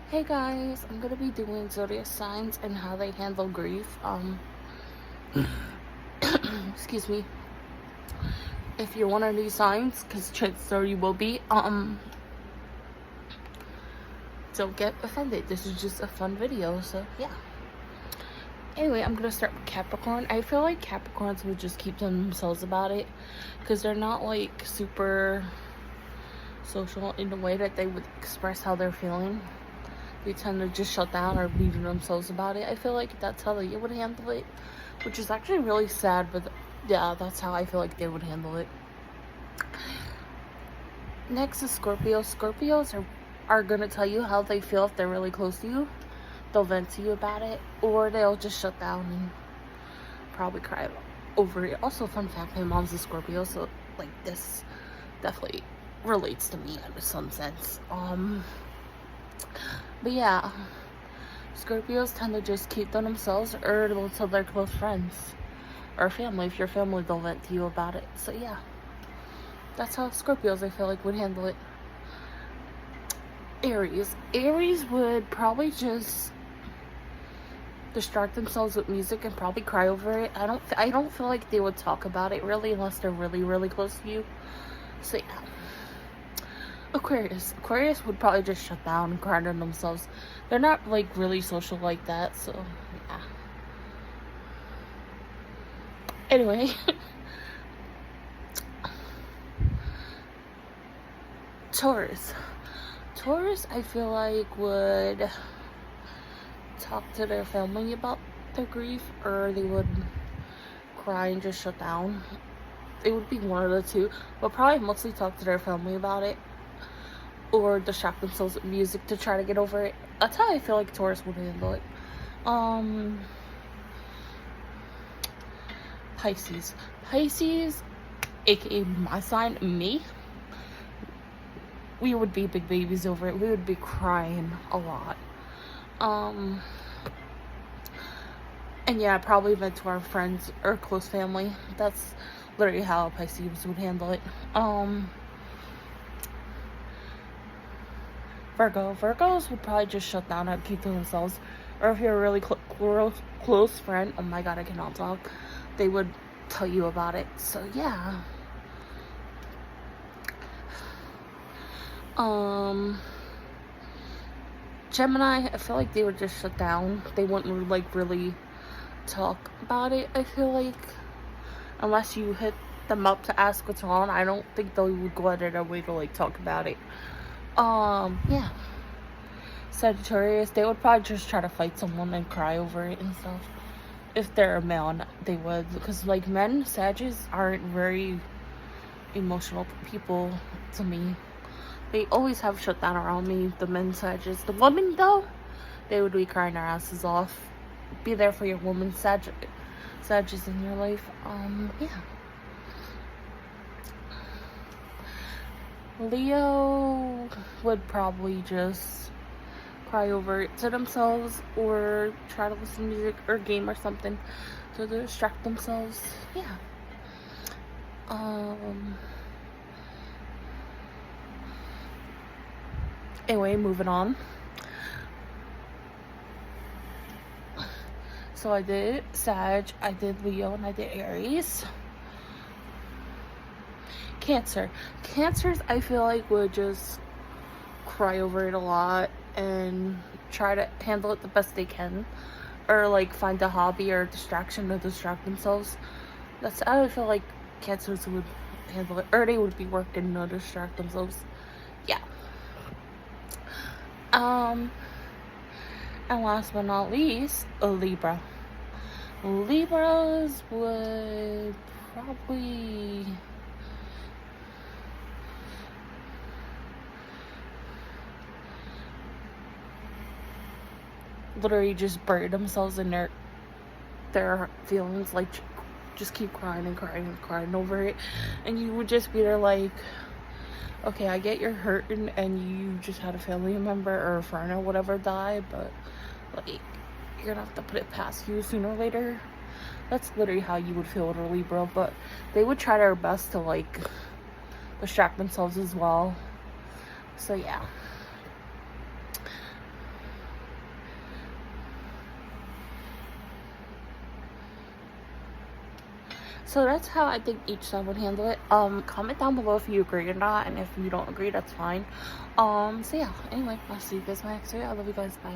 Hey guys, I'm gonna be doing zodiac signs and how they handle grief. Excuse me. If you're one of these signs, because chances are you will be, don't get offended. This is just a fun video, so yeah. Anyway, I'm gonna start with Capricorn. I feel like Capricorns would just keep to themselves about it, because they're not like super social in the way that they would express how they're feeling. They tend to just shut down or be to themselves about it. I feel like that's how they would handle it, which is actually really sad, but yeah, that's how I feel like they would handle it. Next is Scorpio. Scorpios are gonna tell you how they feel if they're really close to you. They'll vent to you about it, or they'll just shut down and probably cry over it. Also, fun fact, my mom's a Scorpio, so like this definitely relates to me in some sense. But yeah, Scorpios tend to just keep to themselves, or they'll tell their close friends or family. If your family, they'll vent to you about it. So yeah, that's how Scorpios, I feel like, would handle it. Aries would probably just distract themselves with music and probably cry over it. I don't feel like they would talk about it really unless they're really close to you. So yeah. Aquarius would probably just shut down and cry to themselves. They're not like really social like that, so yeah. Anyway, Taurus, I feel like would talk to their family about their grief, or they would cry and just shut down. It would be one of the two, but probably mostly talk to their family about it, or distract themselves with music to try to get over it. That's how I feel like Taurus would handle it. Pisces, aka my sign, me, we would be big babies over it. We would be crying a lot. And yeah, probably vent to our friends or close family. That's literally how Pisces would handle it. Virgos would probably just shut down and keep to themselves. Or if you're a really close friend, oh my god, I cannot talk, they would tell you about it. So yeah. Gemini, I feel like they would just shut down. They wouldn't like really talk about it. I feel like unless you hit them up to ask what's wrong, I don't think they would go out of their way to like talk about it. Yeah. Sagittarius, they would probably just try to fight someone and cry over it and stuff. If they're a male, they would, because like men, Sagittarius aren't very emotional people to me. They always have shut down around me, the men Sagittarius. The women though, they would be crying their asses off. Be there for your woman Sagittarius in your life. Yeah. Leo would probably just cry over it to themselves, or try to listen to music or game or something to distract themselves. Yeah. Anyway, moving on. So I did Sag, I did Leo, and I did Aries. Cancers, I feel like would just cry over it a lot and try to handle it the best they can, or like find a hobby or a distraction to distract themselves. That's how I feel like Cancers would handle it, or they would be working to distract themselves. Yeah. And last but not least, a Libra. Libras would probably literally just bury themselves in their feelings, like just keep crying and crying over it, and you would just be there like, okay, I get you're hurting and you just had a family member or a friend or whatever die, but like you're gonna have to put it past you sooner or later. That's literally how you would feel with a Libra, but they would try their best to like distract themselves as well. So yeah. So that's how I think each side would handle it. Comment down below if you agree or not, and if you don't agree, that's fine. So yeah, anyway, I'll see you guys in my next video. I love you guys, bye.